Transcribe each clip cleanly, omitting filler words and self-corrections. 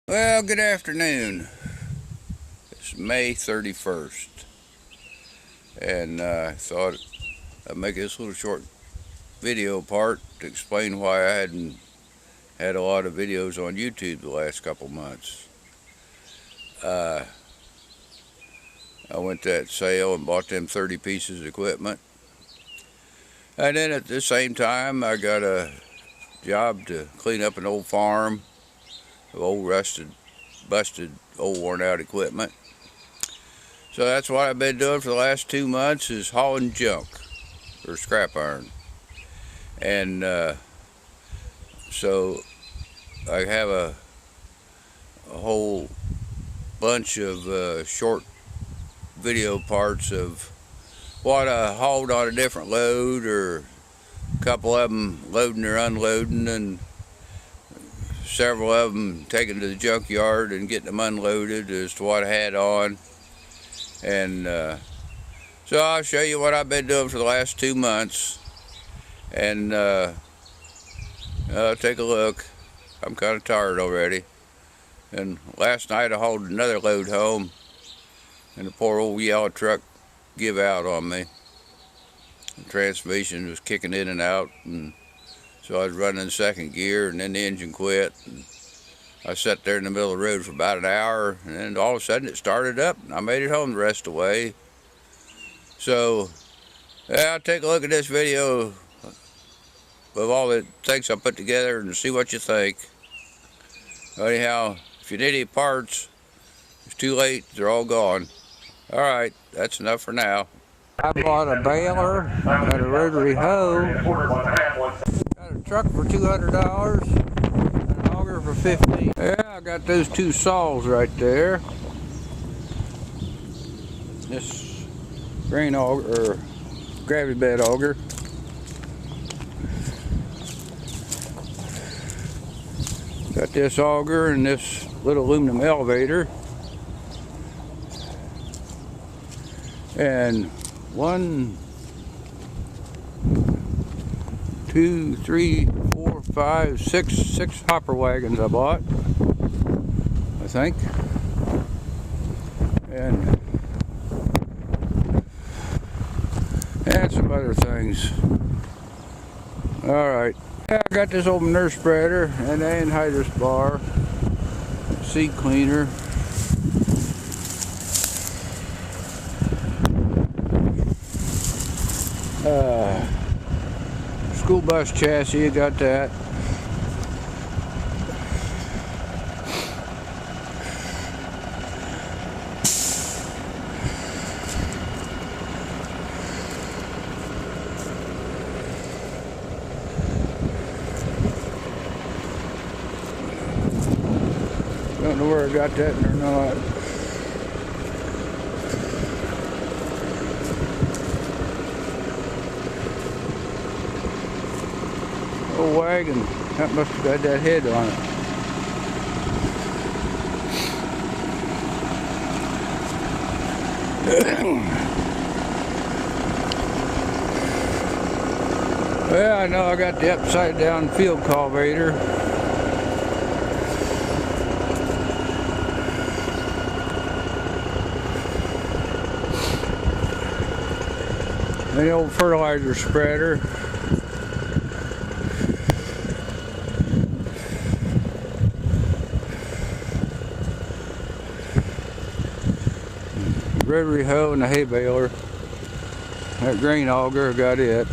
Well, good afternoon. It's May 31st, and I thought I'd make this little short video part to explain why I hadn't had a lot of videos on YouTube the last couple months. I went to that sale and bought them 30 pieces of equipment, and then at the same time I got a job to clean up an old farm of old rusted, busted, old worn out equipment. So that's what I've been doing for the last 2 months, is hauling junk or scrap iron. And so I have a whole bunch of short video parts of what I hauled on a different load, or a couple of them loading or unloading, and several of them taken to the junkyard and getting them unloaded as to what I had on. And so I'll show you what I've been doing for the last 2 months, and take a look. I'm kind of tired already. And last night I hauled another load home, and the poor old yellow truck give out on me. The transmission was kicking in and out, and so I was running second gear, and then the engine quit. And I sat there in the middle of the road for about an hour, and then all of a sudden it started up, and I made it home the rest of the way. So, yeah, I'll take a look at this video of all the things I put together and see what you think. Anyhow, if you need any parts, it's too late, they're all gone. Alright, that's enough for now. I bought a baler and a rotary hoe. Got a truck for $200 and an auger for $15. Yeah, I got those two saws right there. This grain auger, or gravity bed auger. Got this auger and this little aluminum elevator. And 1, 2, 3, 4, 5, 6 hopper wagons I bought, I think. And some other things. Alright. I got this old manure spreader and an anhydrous bar, seed cleaner. School bus chassis, you got that. Don't know where I got that or not. Old wagon, that must have got that head on it. Well, I know I got the upside down field cultivator. The old fertilizer spreader. Rotary hoe and a hay baler. That grain auger, got it.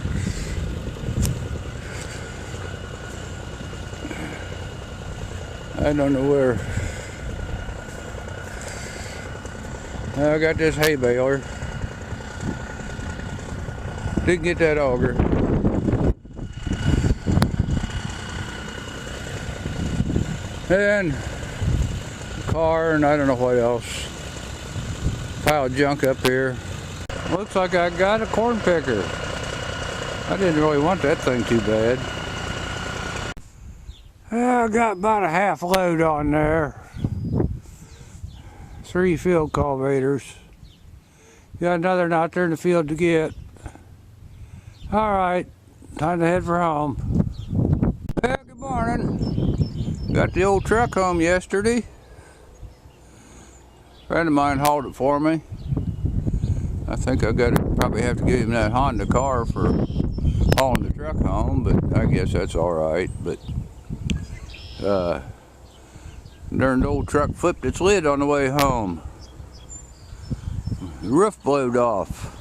I don't know where. I got this hay baler. Didn't get that auger. And the car, and I don't know what else. Pile of junk up here. Looks like I got a corn picker. I didn't really want that thing too bad. I got about a half load on there. 3 field cultivators. Got another one out there in the field to get. Alright, time to head for home. Well, good morning. Got the old truck home yesterday. friend of mine hauled it for me. I think I probably have to give him that Honda car for hauling the truck home, but I guess that's all right. But darn old truck flipped its lid on the way home. The roof blowed off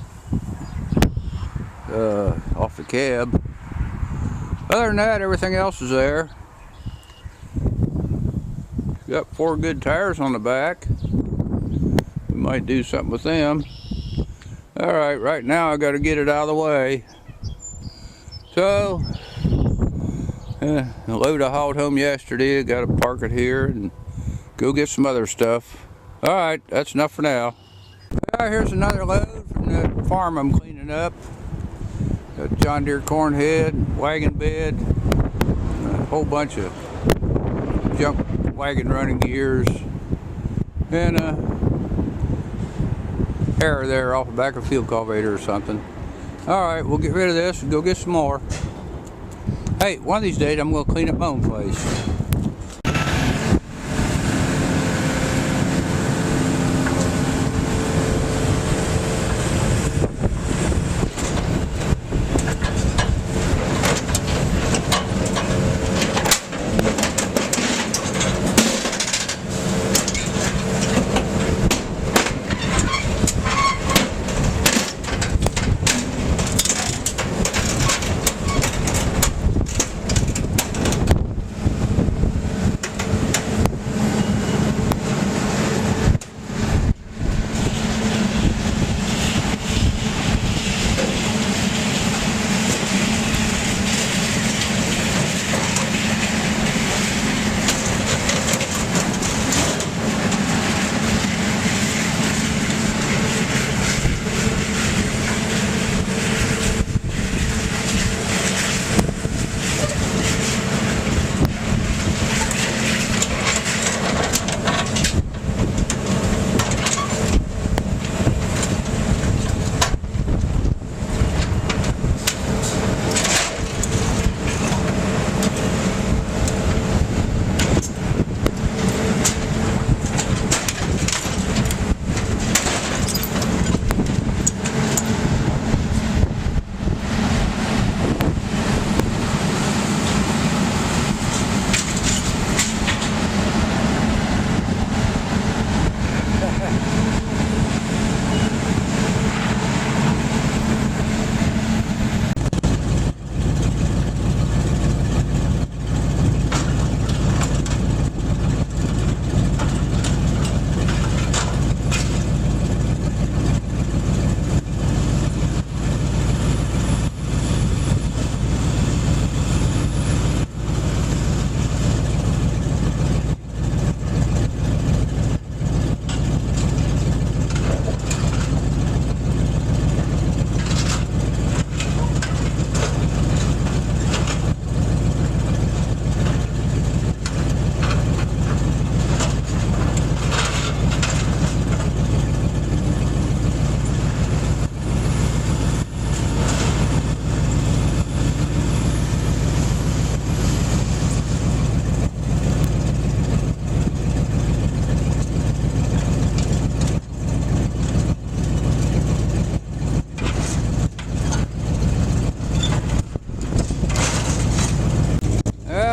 the cab. Other than that, everything else is there. Got 4 good tires on the back. We might do something with them. Alright, right now I got to get it out of the way. So, the load I hauled home yesterday, I got to park it here and go get some other stuff. Alright, that's enough for now. Here's another load from the farm I'm cleaning up. Got John Deere corn head, wagon bed, a whole bunch of junk wagon running gears, and hair there off the back of a field cultivator or something. Alright, we'll get rid of this and go get some more. Hey, one of these days I'm going to clean up my own place.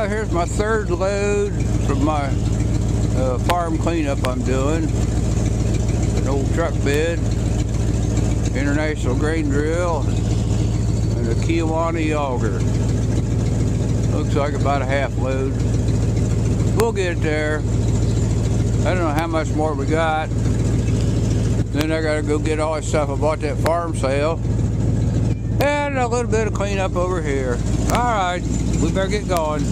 Here's my 3rd load from my farm cleanup I'm doing. An old truck bed, international grain drill, and a Kiowani auger. Looks like about a half load. We'll get it there. I don't know how much more we got. Then I gotta go get all this stuff I bought that farm sale. And a little bit of cleanup over here. Alright, we better get going.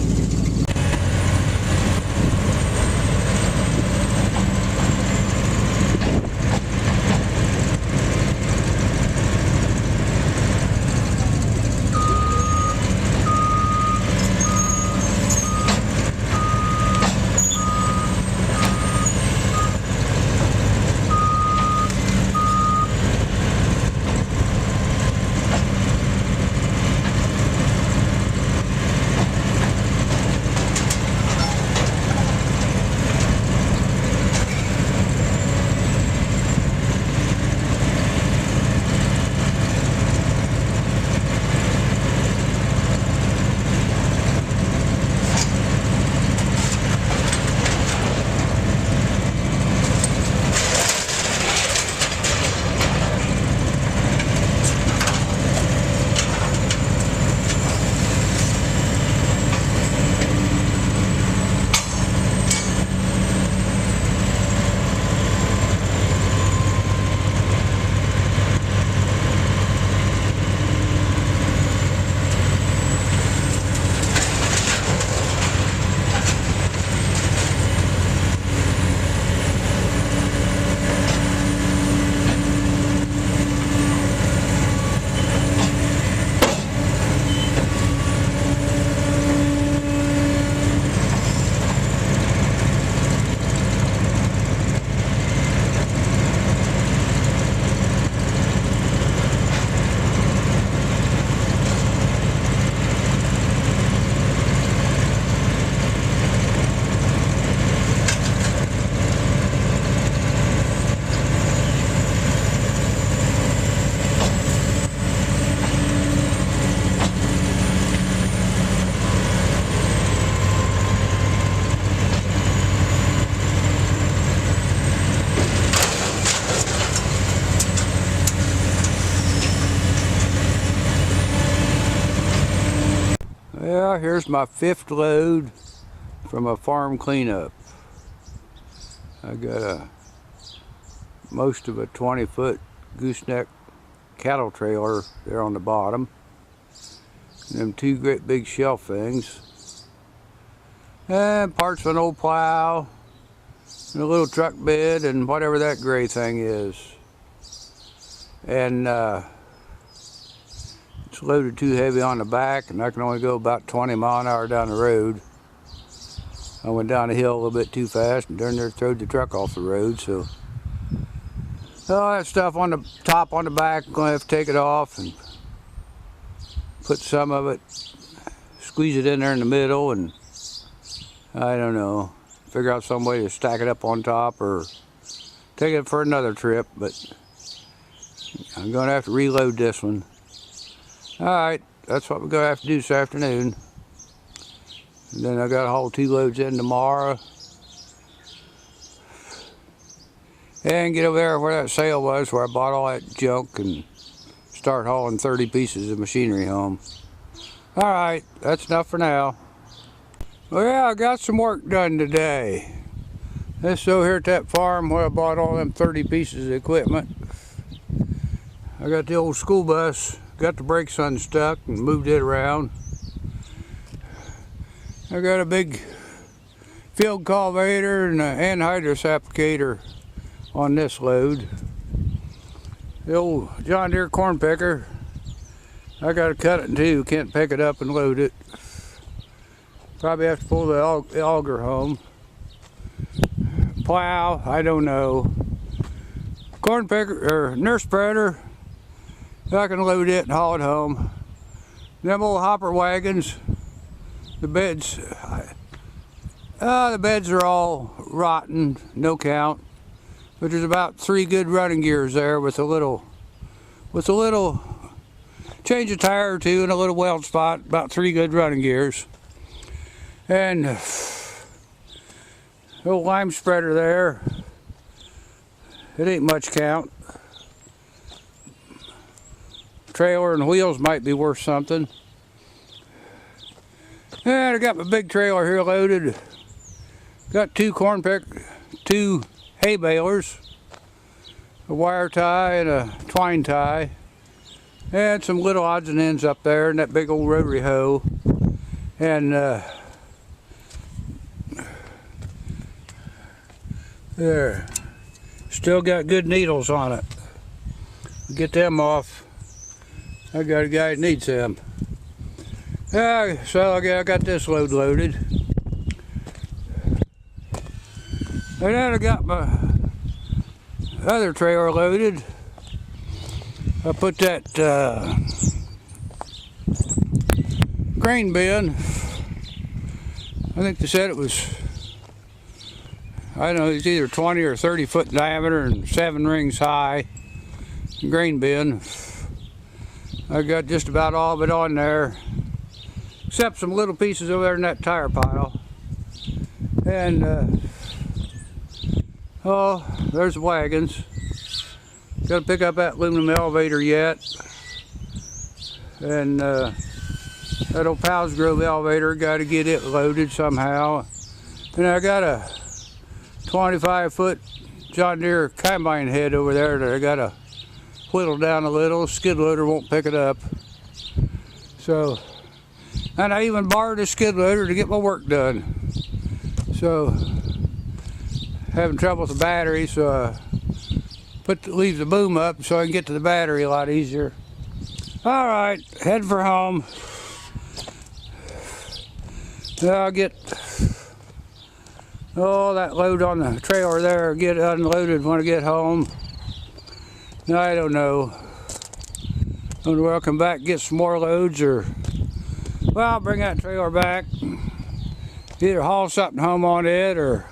Well, here's my 5th load from a farm cleanup. I got most of a 20-foot gooseneck cattle trailer there on the bottom. And them 2 great big shelf things. And parts of an old plow. And a little truck bed and whatever that gray thing is. And it's loaded too heavy on the back, and I can only go about 20 mile an hour down the road. I went down the hill a little bit too fast and darn near throwed the truck off the road, so all that stuff on the top, on the back, I'm gonna have to take it off and put some of it, squeeze it in there in the middle, and I don't know, figure out some way to stack it up on top or take it for another trip, but I'm gonna have to reload this one. Alright, that's what we're going to have to do this afternoon. And then I got to haul 2 loads in tomorrow. And get over there where that sale was, where I bought all that junk, and start hauling 30 pieces of machinery home. Alright, that's enough for now. Well, yeah, I got some work done today. This over here at that farm where I bought all them 30 pieces of equipment. I got the old school bus. Got the brakes unstuck and moved it around. I got a big field cultivator and an anhydrous applicator on this load. The old John Deere corn picker, I got to cut it in 2, can't pick it up and load it. Probably have to pull the auger home. Plow, I don't know. Corn picker or nurse spreader, I can load it and haul it home. Them old hopper wagons, the beds are all rotten, no count. But there's about 3 good running gears there with a little change of tire or 2 and a little weld spot, about 3 good running gears. And the old lime spreader there, it ain't much count. Trailer and wheels might be worth something. And I got my big trailer here loaded. Got 2 hay balers, a wire tie and a twine tie, and some little odds and ends up there, and that big old rotary hoe. And there, still got good needles on it. Get them off. I got a guy that needs them. So I got this load loaded. And then I got my other trailer loaded. I put that grain bin. I think they said it was, I don't know, it's either 20 or 30 foot diameter and 7 rings high. Grain bin. I got just about all of it on there, except some little pieces over there in that tire pile. And oh, there's the wagons. Got to pick up that aluminum elevator yet. And that old Powell's Grove elevator, got to get it loaded somehow. And I got a 25-foot John Deere combine head over there that I got to whittle down a little. Skid loader won't pick it up. So, and I even borrowed a skid loader to get my work done. So, having trouble with the battery, so leave the boom up so I can get to the battery a lot easier. All right, heading for home. I'll get that load on the trailer there, get unloaded when I get home. I don't know. I'm gonna welcome back, get some more loads, or well, I'll bring that trailer back. Either haul something home on it or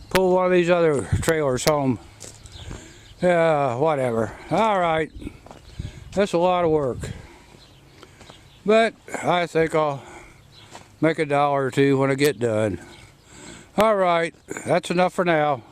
pull one of these other trailers home. Yeah, whatever. All right, that's a lot of work, but I think I'll make $1 or $2 when I get done. All right, that's enough for now.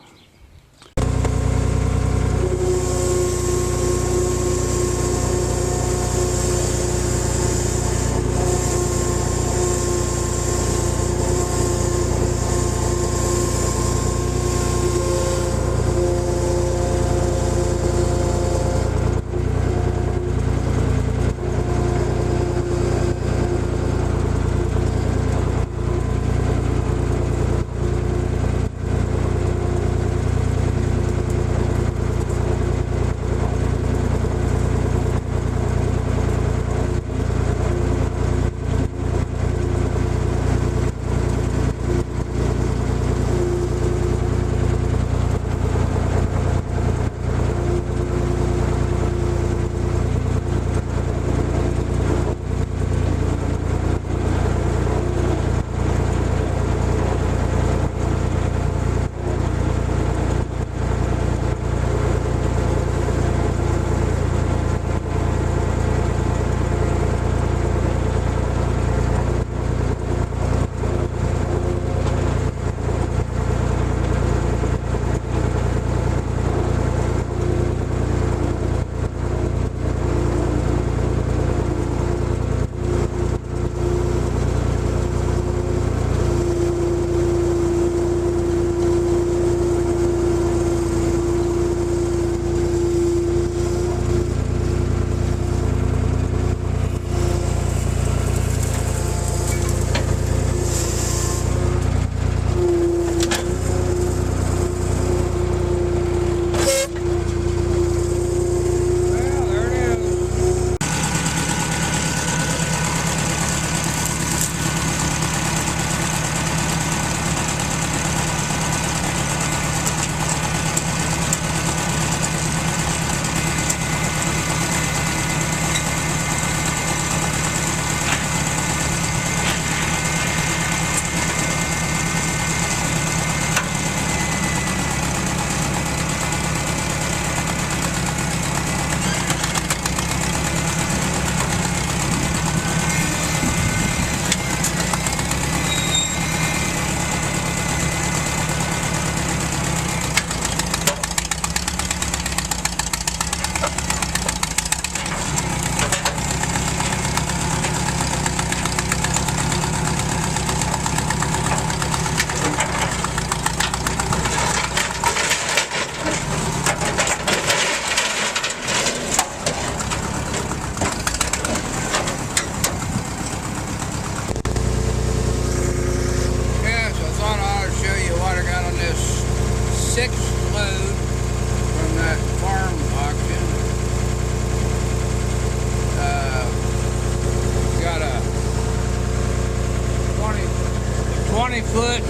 60-foot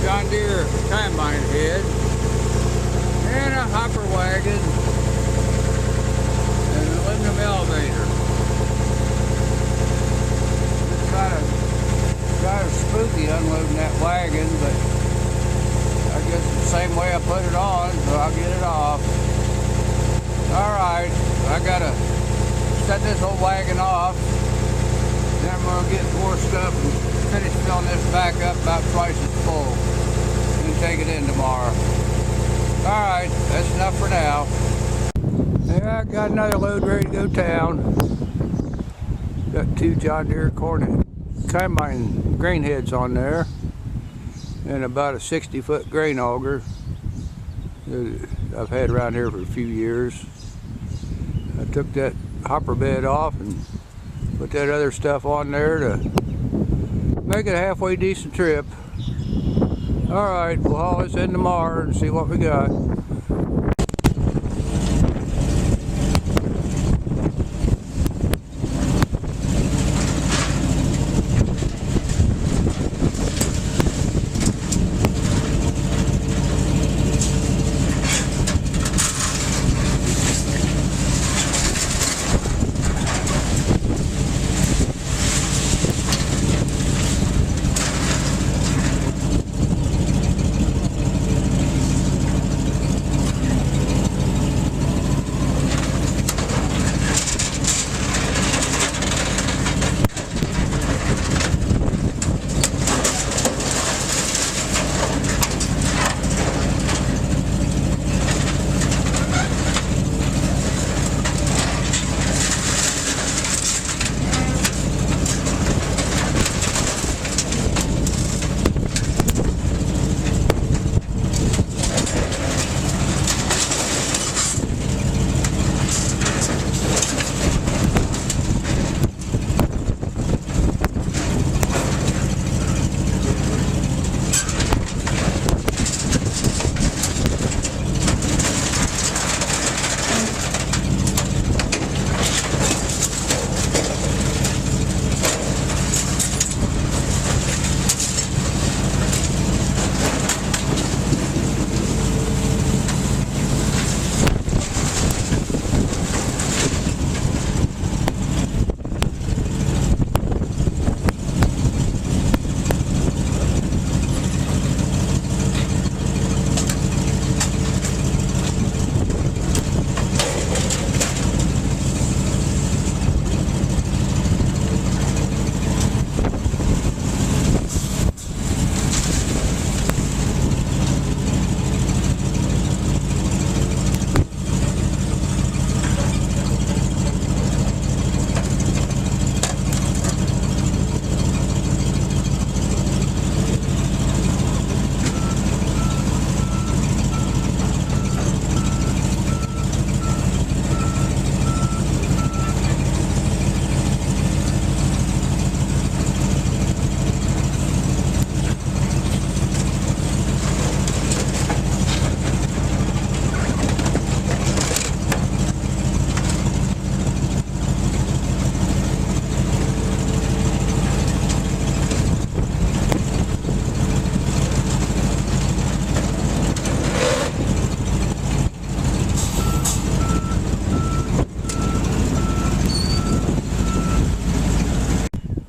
John Deere combine head and a hopper wagon and an aluminum elevator. It's kind of spooky unloading that wagon, but I guess it's the same way I put it on, so I'll get it off. Alright, I gotta set this old wagon off. Then I'm gonna get more stuff and finish filling this back up about twice as full. And take it in tomorrow. Alright, that's enough for now. Yeah, I got another load ready to go town. Got 2 John Deere combine grain heads on there. And about a 60-foot grain auger that I've had around here for a few years. I took that hopper bed off and put that other stuff on there to make it a halfway decent trip. Alright, we'll haul this in tomorrow and see what we got.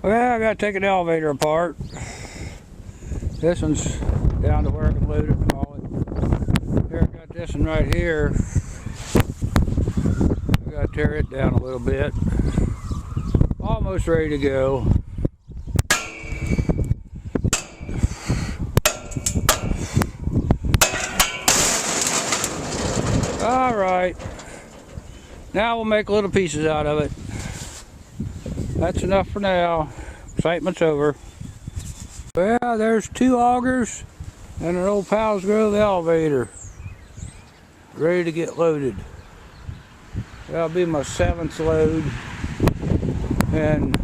Well, I gotta take an elevator apart. This one's down to where I can load it and haul it. Here, I got this one right here. I gotta tear it down a little bit. Almost ready to go. Alright. Now we'll make little pieces out of it. That's enough for now. Excitement's over. Well, there's 2 augers and an old Powell's Grove elevator ready to get loaded. That'll be my 7th load, and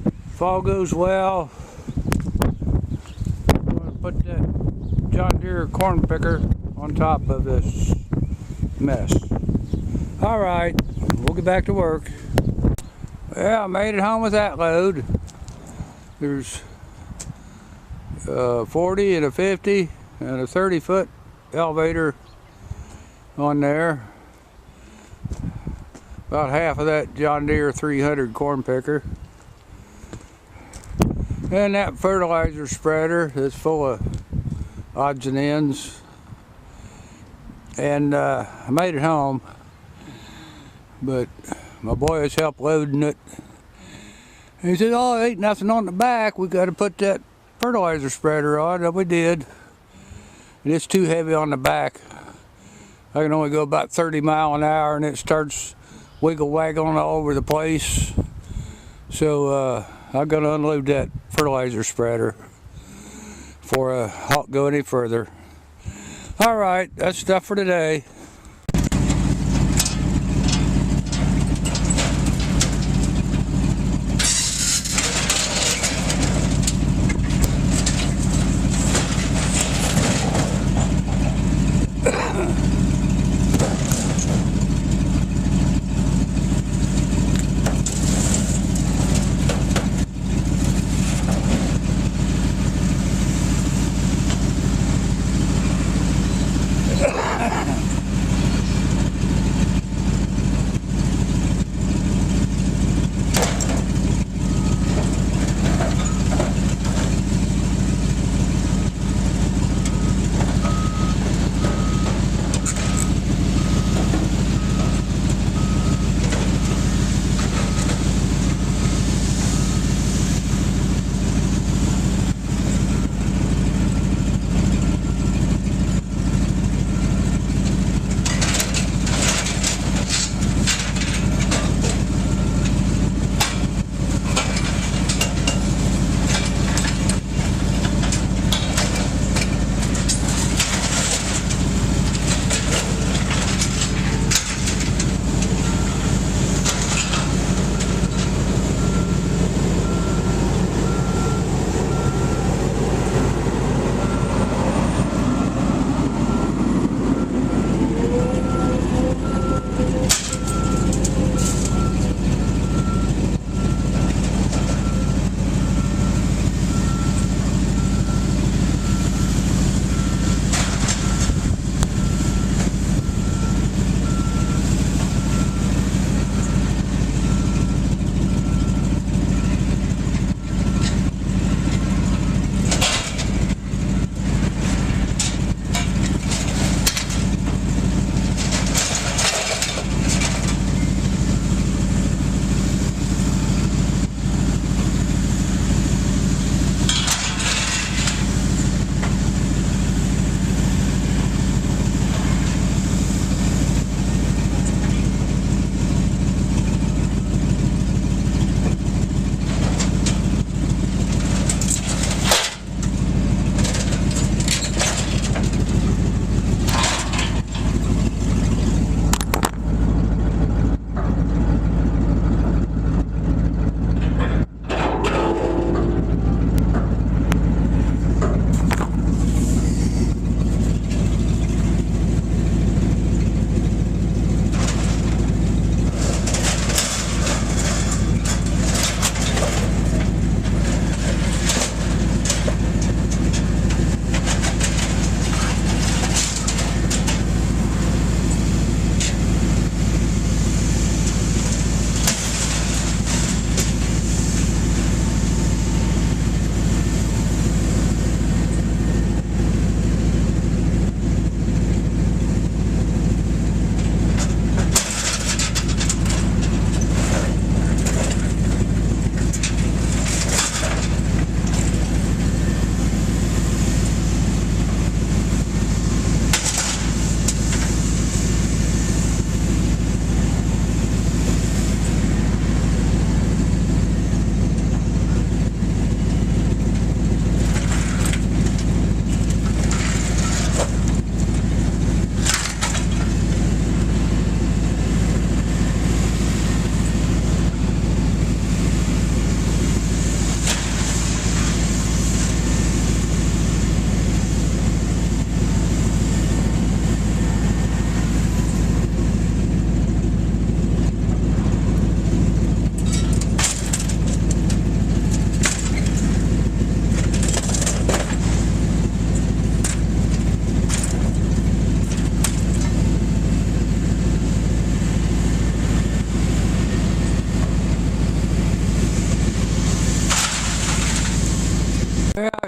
if all goes well, I'm going to put that John Deere corn picker on top of this mess. Alright, we'll get back to work. Well, I made it home with that load. There's 40 and a 50 and a 30-foot elevator on there. About half of that John Deere 300 corn picker. And that fertilizer spreader that's full of odds and ends. And I made it home, but my boy has helped loading it. And he said, "Oh, ain't nothing on the back. We got to put that fertilizer spreader on." And we did. And it's too heavy on the back. I can only go about 30 miles an hour, and it starts wiggle-waggling all over the place. So I'm going to unload that fertilizer spreader before I go any further. All right, that's stuff for today.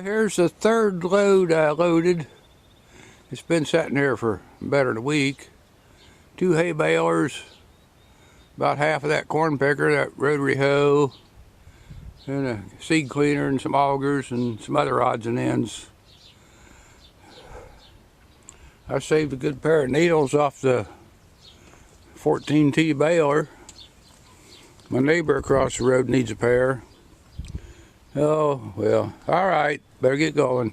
Here's the third load I loaded. It's been sitting here for better than a week. 2 hay balers, about half of that corn picker, that rotary hoe, and a seed cleaner and some augers and some other odds and ends. I saved a good pair of needles off the 14T baler. My neighbor across the road needs a pair. Oh, well, all right, better get going.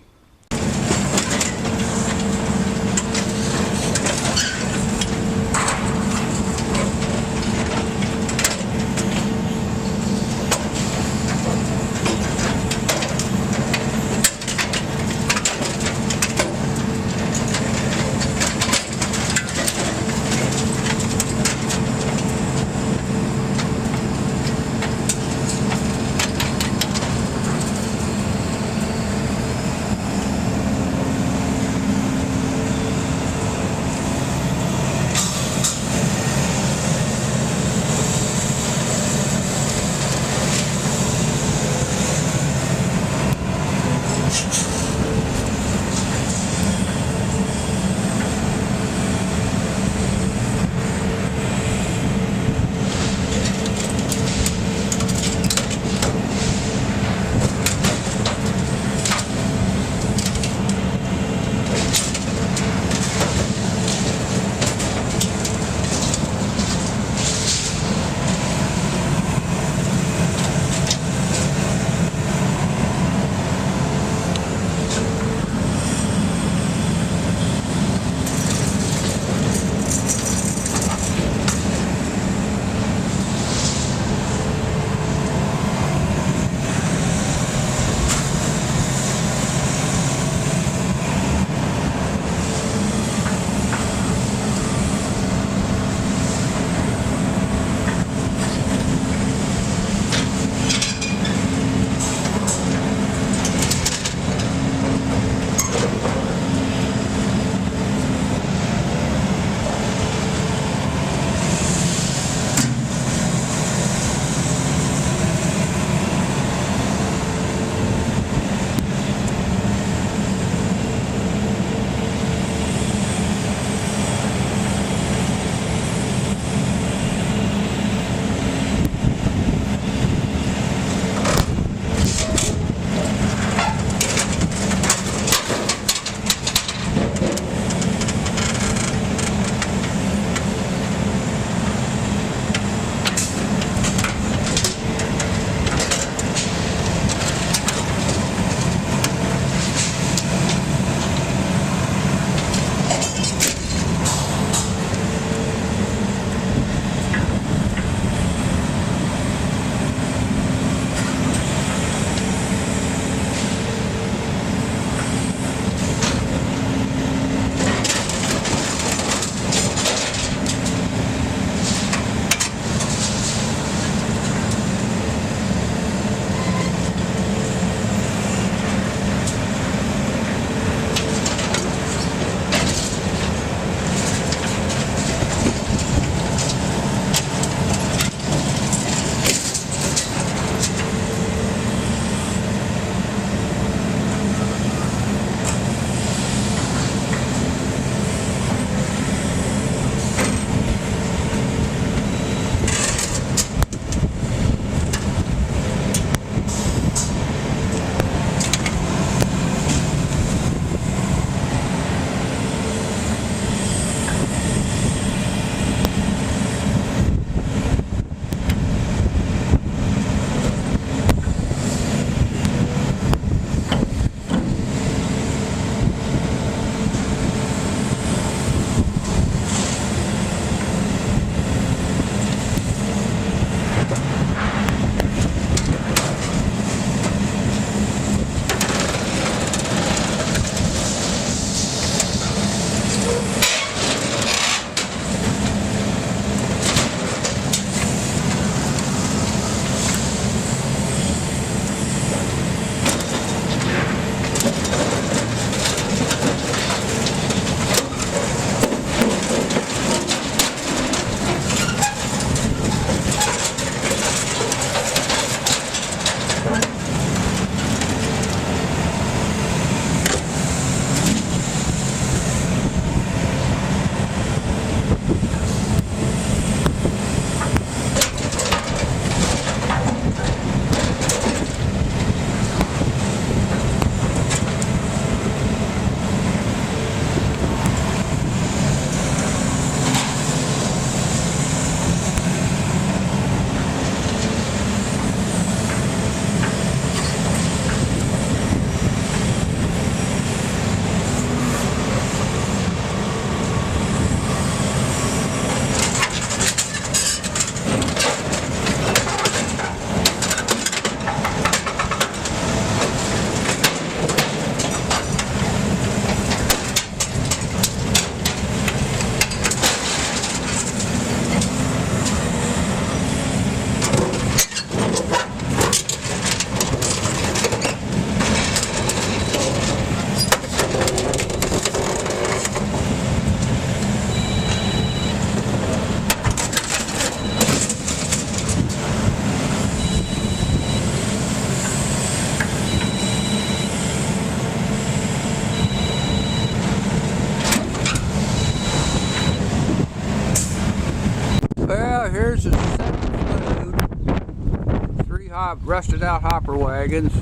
rusted out hopper wagons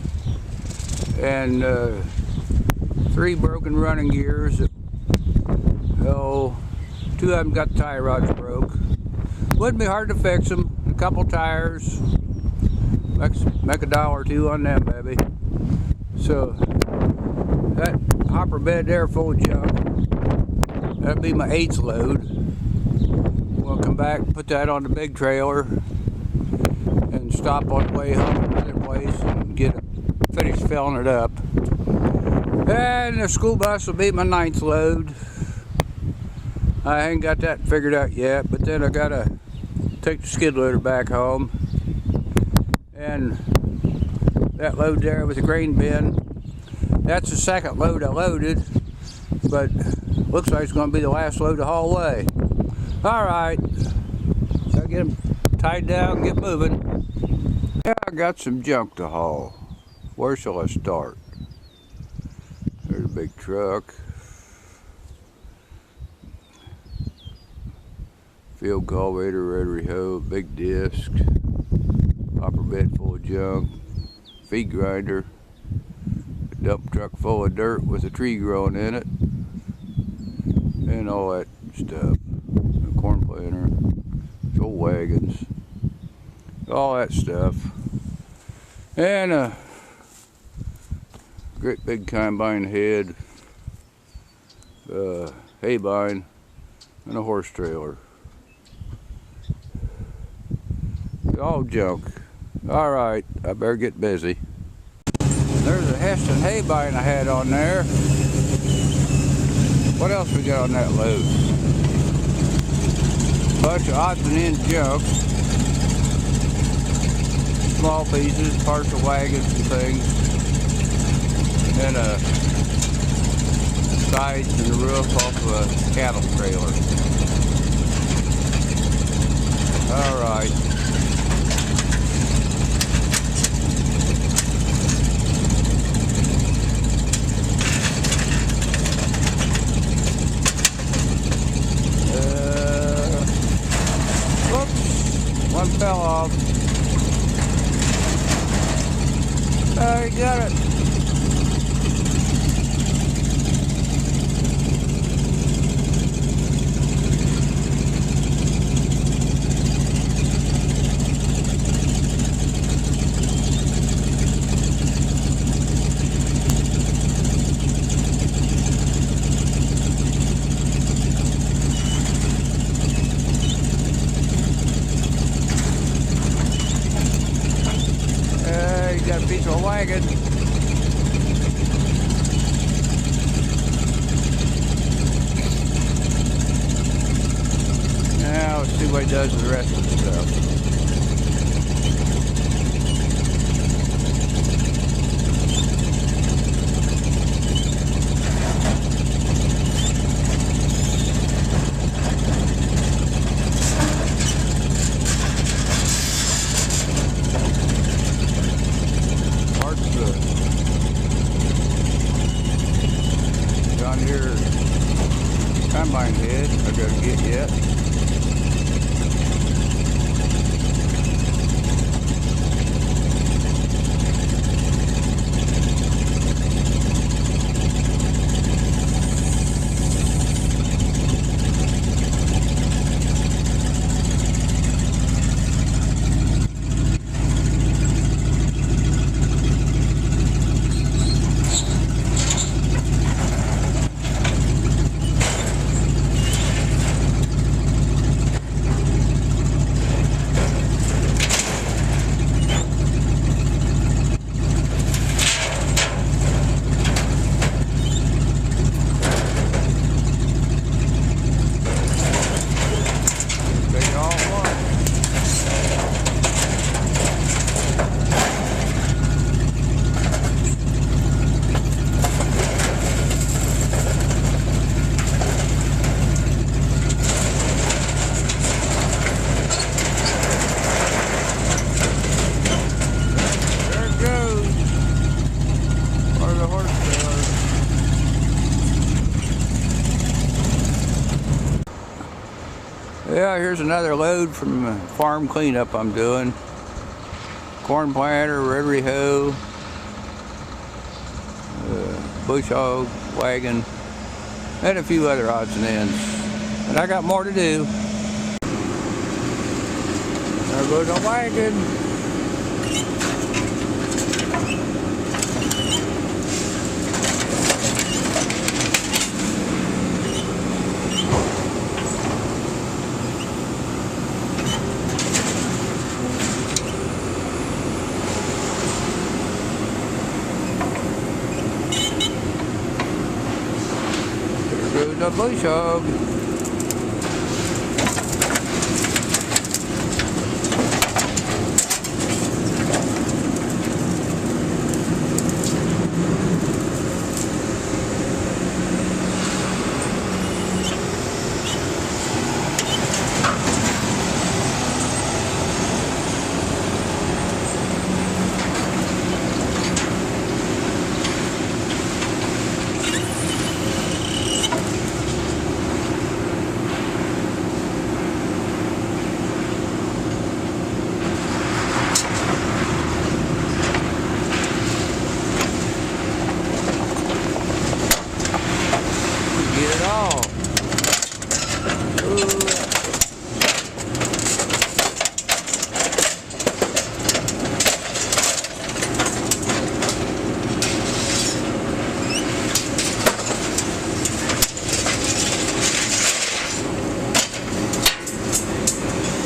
and 3 broken running gears. Oh, 2 of them got the tie rods broke. Wouldn't be hard to fix them. A couple tires, make $1 or 2 on them, baby. So that hopper bed there full of junk. That'd be my 8th load. We'll come back, put that on the big trailer, and stop on the way home to another place and get it finished filling it up. And the school bus will be my 9th load. I ain't got that figured out yet, but then I gotta take the skid loader back home. And that load there was a grain bin. That's the 2nd load I loaded, but looks like it's gonna be the last load to haul away. Alright, gotta get them tied down and get moving. Yeah, I got some junk to haul. Where shall I start? There's a big truck. Field cultivator, rotary hoe, big disc, hopper bed full of junk, feed grinder, a dump truck full of dirt with a tree growing in it, and all that stuff. A corn planter, old wagons, all that stuff, and a great big combine head, hay bine, and a horse trailer. All junk. Alright, I better get busy. There's a Heston hay bine I had on there. What else we got on that load? Bunch of odds and ends junk. Small pieces, parts of wagons and things. And sides and the roof off of a cattle trailer. Alright. One fell off. Oh, you got it. Got a piece of a wagon. Now let's see what he does with the rest of the stuff. John Deere combine head I gotta get yet. Yeah, here's another load from the farm cleanup I'm doing. corn planter, rotary hoe, bush hog, wagon, and a few other odds and ends. And I got more to do. There goes the wagon. There goes the bush hog. Get it all. Ooh.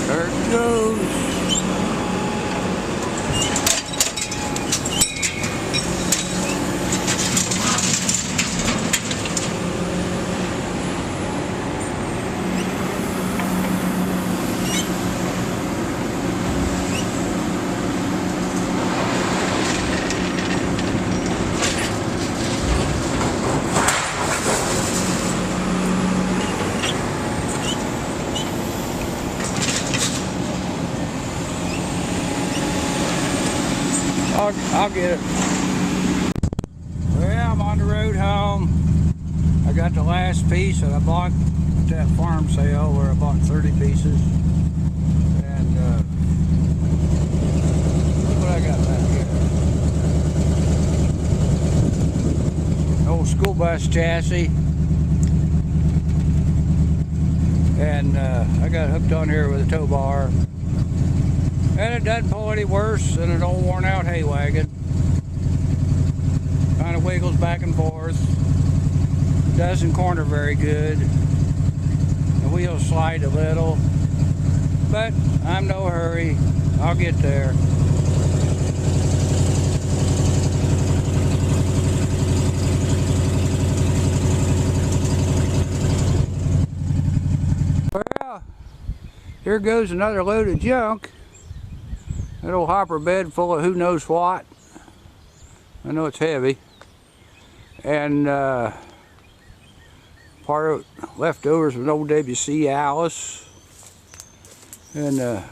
There it goes. I'll get it. Well, I'm on the road home. I got the last piece that I bought at that farm sale where I bought 30 pieces. And look what I got back here. An old school bus chassis. And I got hooked on here with a tow bar. And it doesn't pull any worse than an old worn out hay wagon. Kind of wiggles back and forth. Doesn't corner very good. The wheels slide a little. But I'm no hurry. I'll get there. Well, here goes another load of junk. That old hopper bed full of who knows what. I know it's heavy. And part of leftovers from an old WC Alice. And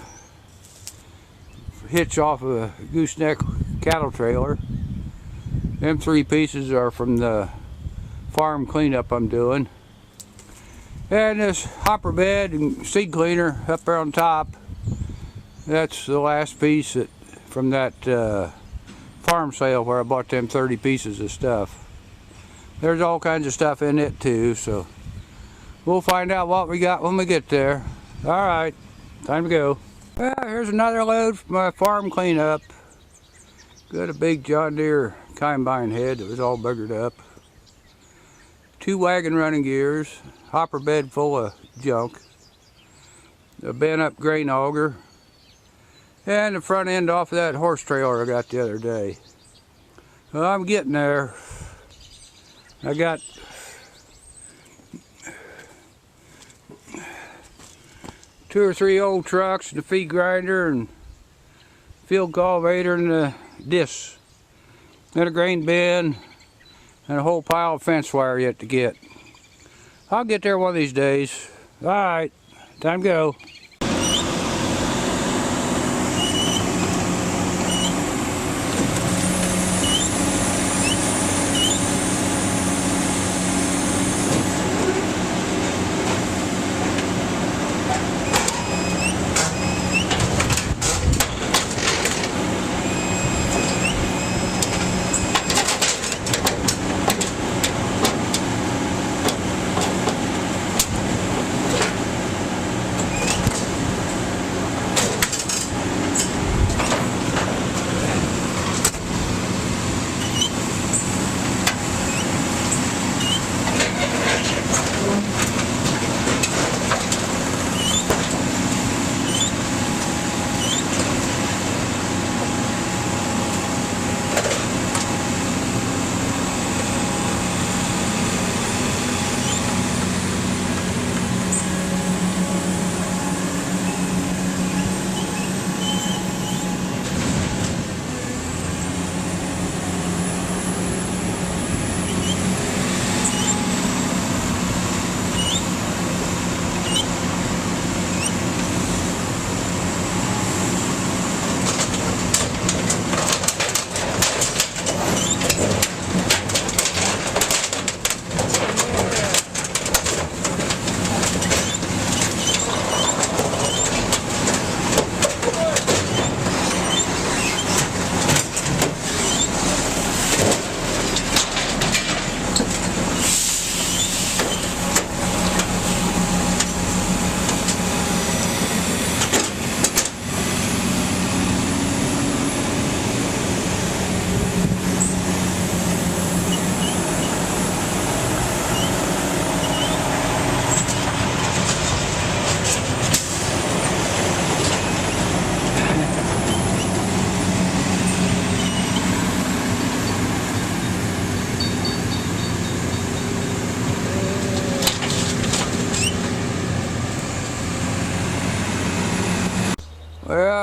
hitch off of a gooseneck cattle trailer. Them 3 pieces are from the farm cleanup I'm doing. And this hopper bed and seed cleaner up there on top. That's the last piece from that farm sale where I bought them 30 pieces of stuff. There's all kinds of stuff in it too, so we'll find out what we got when we get there. Alright, time to go. Well, here's another load from my farm cleanup. Got a big John Deere combine head that was all buggered up. 2 wagon running gears, hopper bed full of junk, a bent up grain auger, and the front end off of that horse trailer I got the other day. Well, I'm getting there. I got two or three old trucks and a feed grinder and field cultivator and the discs and a grain bin and a whole pile of fence wire yet to get. I'll get there one of these days. Alright, time to go.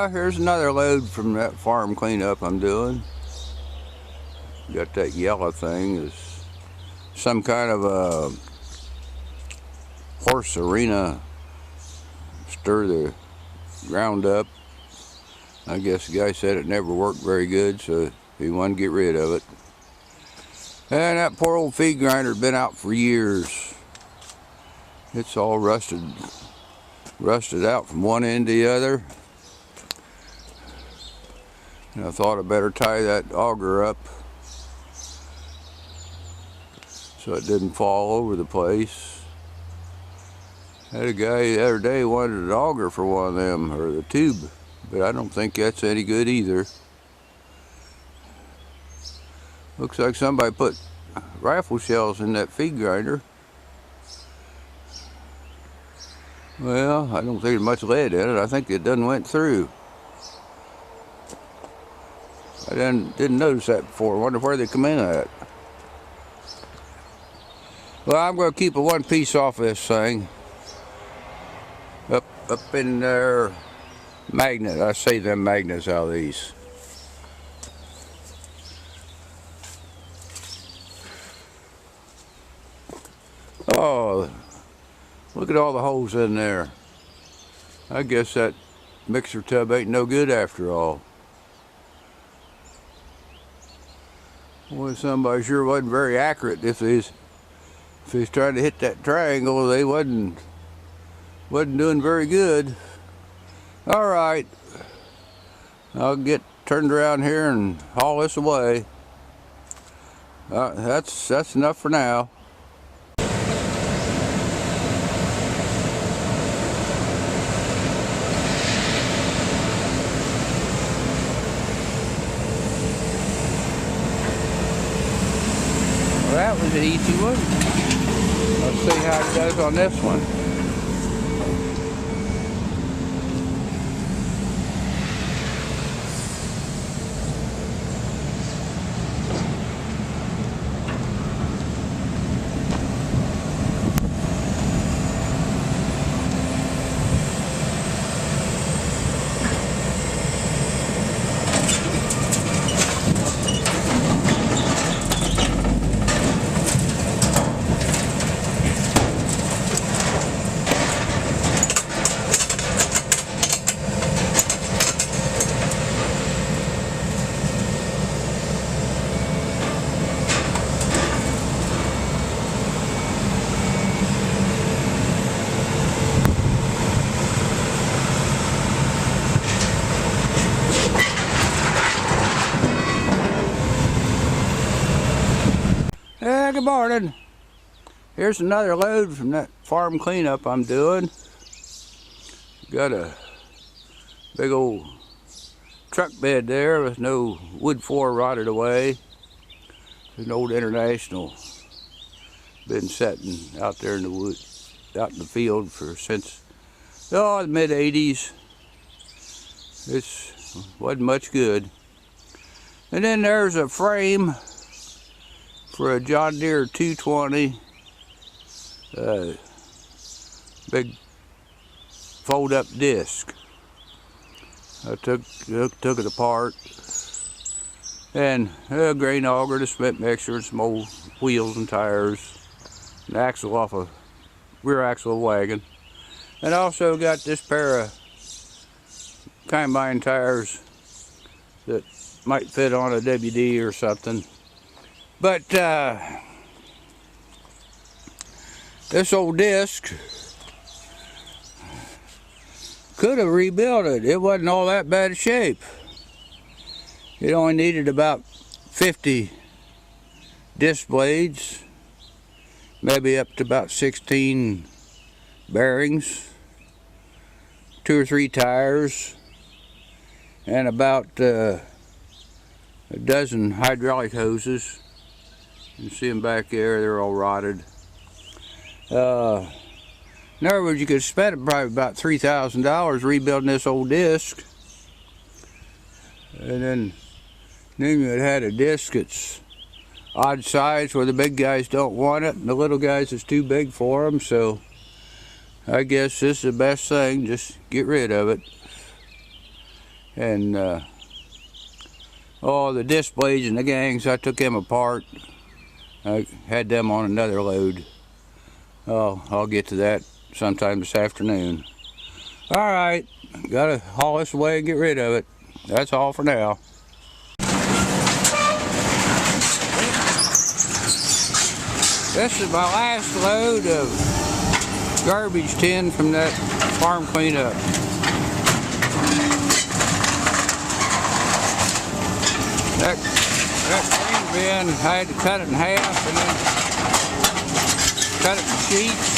Well, here's another load from that farm cleanup I'm doing. Got that yellow thing. It's some kind of a horse arena. Stir the ground up. I guess the guy said it never worked very good, so he wanted to get rid of it. And that poor old feed grinder had been out for years. It's all rusted out from one end to the other. And I thought I'd better tie that auger up so it didn't fall over the place. I had a guy the other day wanted an auger for one of them, or the tube, but I don't think that's any good either. Looks like somebody put rifle shells in that feed grinder. Well, I don't think there's much lead in it. I think it done went through. I didn't notice that before. I wonder where they come in at. Well, I'm going to keep a one piece off this thing. Up in there, magnet. I save them magnets out of these. Oh, look at all the holes in there. I guess that mixer tub ain't no good after all. Well, somebody sure wasn't very accurate if he's trying to hit that triangle. They wasn't doing very good. All right, I'll get turned around here and haul this away. That's enough for now. Well, that was an easy one. Let's see how it does on this one. Good morning. Here's another load from that farm cleanup I'm doing. Got a big old truck bed there with no wood floor rotted away. It's an old International. Been sitting out there in the wood, out in the field since the mid '80s. It wasn't much good. And then there's a frame for a John Deere 220, big fold-up disc. I took it apart, and a grain auger, the cement mixer, and some old wheels and tires, an axle off a rear axle of a wagon, and I also got this pair of combine tires that might fit on a WD or something. But this old disc, could have rebuilt it. It wasn't all that bad a shape. It only needed about 50 disc blades, maybe up to about 16 bearings, 2 or 3 tires, and about a dozen hydraulic hoses. You see them back there, they're all rotted. In other words, you could spend probably about $3,000 rebuilding this old disc. And then you had a disc that's odd size where the big guys don't want it, and the little guys it's too big for them. So I guess this is the best thing, just get rid of it. And oh, the disc blades and the gangs, I took them apart. I had them on another load. Oh, I'll get to that sometime this afternoon. Alright, gotta haul this away and get rid of it. That's all for now. This is my last load of garbage tin from that farm cleanup. That green bin, I had to cut it in half and then cut it in sheets,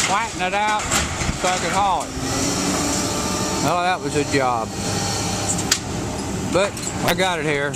flatten it out so I could haul it. Oh, that was a job. But I got it here.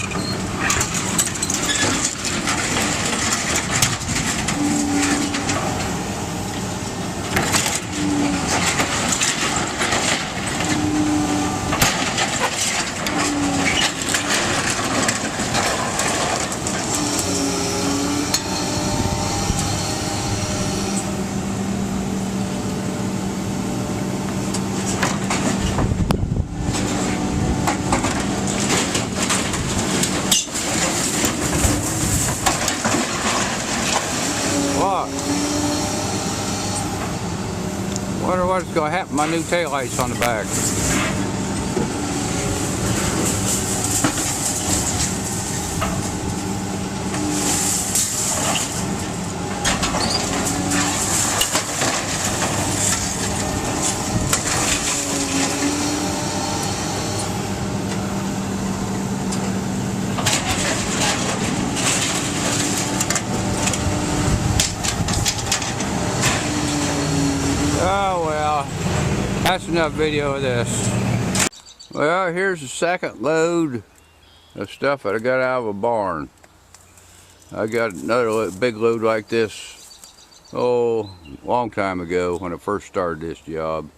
Wonder what's going to happen to my new taillights on the back. Oh well, that's enough video of this. Well, here's the second load of stuff that I got out of a barn. I got another big load like this, oh, a long time ago when I first started this job.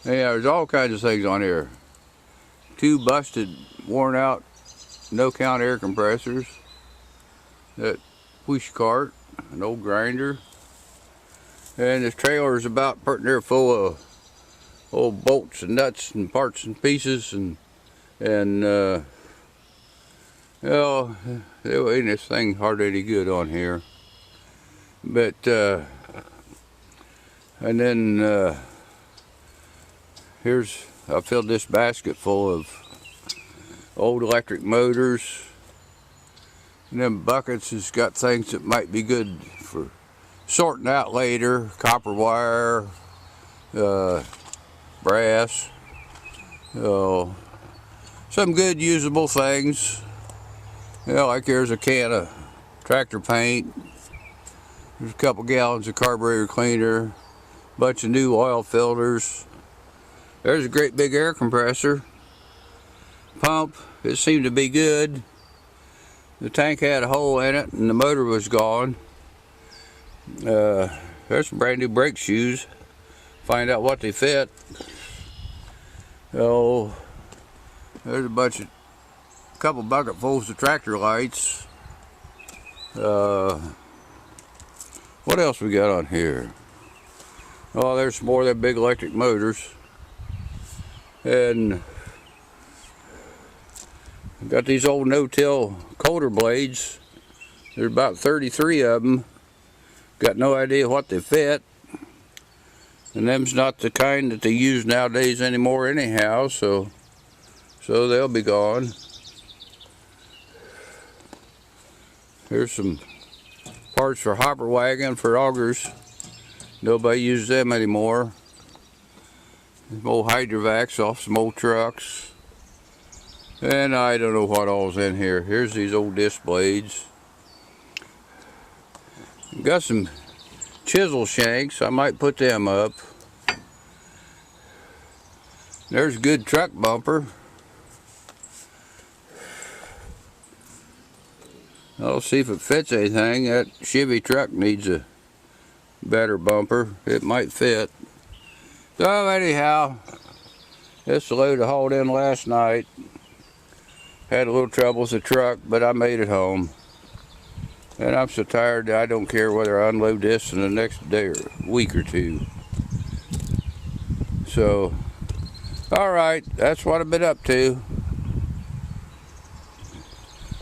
Yeah, there's all kinds of things on here. 2 busted, worn out, no count air compressors, that push cart, an old grinder. And this trailer is about pretty near full of old bolts and nuts and parts and pieces and you know, ain't this thing hardly any good on here. But and then here's, I filled this basket full of old electric motors. And them buckets has got things that might be good for sorting out later, copper wire, brass, some good usable things. You know, like here's a can of tractor paint, there's a couple gallons of carburetor cleaner, bunch of new oil filters. There's a great big air compressor. Pump, it seemed to be good. The tank had a hole in it and the motor was gone. There's some brand new brake shoes. Find out what they fit. Oh, there's a couple bucketfuls of tractor lights. What else we got on here? Oh, there's some more of them big electric motors. And got these old no-till coulter blades. There's about 33 of them. Got no idea what they fit, and them's not the kind that they use nowadays anymore anyhow, so they'll be gone. Here's some parts for hopper wagon for augers. Nobody uses them anymore. Some old hydrovacs off some old trucks. And I don't know what all's in here. Here's these old disc blades. Got some chisel shanks, I might put them up. There's a good truck bumper. I'll see if it fits anything. That Chevy truck needs a better bumper. It might fit. So anyhow, this load I hauled in last night. Had a little trouble with the truck, but I made it home. And I'm so tired that I don't care whether I unload this in the next day or week or two. So Alright, that's what I've been up to.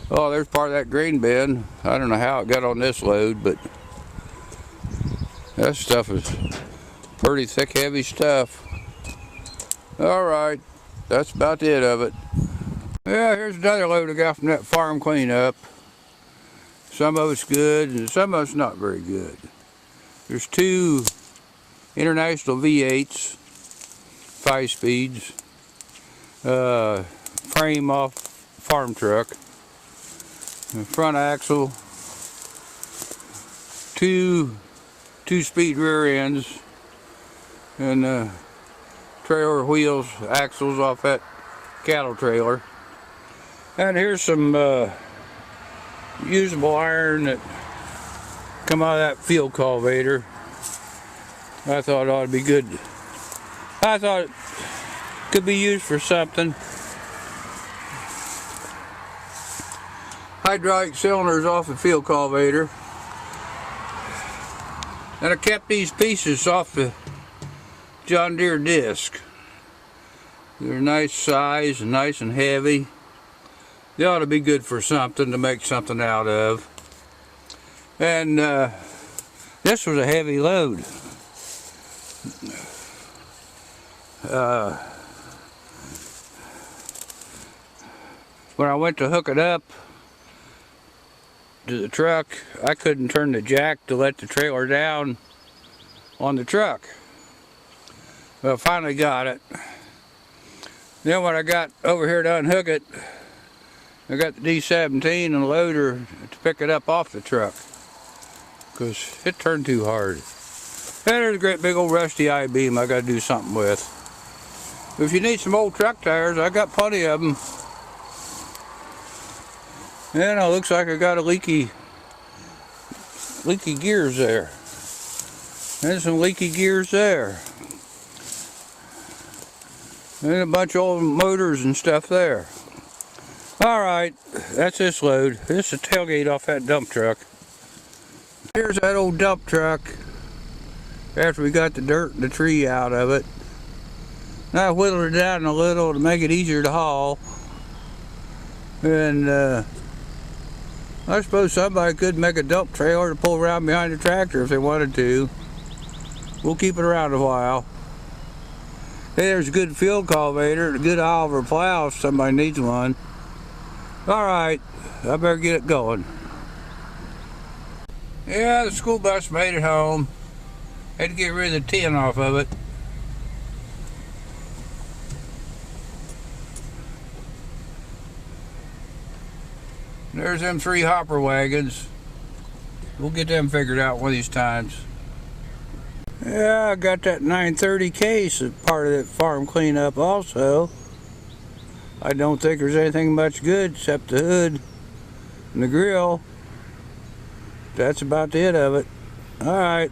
Oh, there's part of that grain bin. I don't know how it got on this load, but that stuff is pretty thick, heavy stuff. Alright, that's about it of it. Yeah, here's another load I got from that farm cleanup. Some of it's good and some of it's not very good. There's two International V8s, 5 speeds, frame off farm truck, front axle, two 2-speed rear ends, and trailer wheels, axles off that cattle trailer. And here's some usable iron that come out of that field cultivator. I thought it ought to be good. I thought it could be used for something. Hydraulic cylinders off the field cultivator. And I kept these pieces off the John Deere disc. They're nice size and nice and heavy. They ought to be good for something, to make something out of. And this was a heavy load. When I went to hook it up to the truck, I couldn't turn the jack to let the trailer down on the truck. Well, I finally got it. Then when I got over here to unhook it, I got the D17 and the loader to pick it up off the truck, because it turned too hard. And there's a great big old rusty I-beam I got to do something with. If you need some old truck tires, I got plenty of them. And it looks like I got a leaky gears there. There's some leaky gears there. And a bunch of old motors and stuff there. Alright, that's this load. This is the tailgate off that dump truck. Here's that old dump truck after we got the dirt and the tree out of it. I whittled it down a little to make it easier to haul. And I suppose somebody could make a dump trailer to pull around behind the tractor if they wanted to. We'll keep it around a while. Hey, there's a good field cultivator, a good Oliver plow if somebody needs one. Alright, I better get it going. Yeah, the school bus made it home. Had to get rid of the tin off of it. There's them 3 hopper wagons. We'll get them figured out one of these times. Yeah, I got that 930 case as part of that farm cleanup also. I don't think there's anything much good except the hood and the grill. That's about it of it. Alright.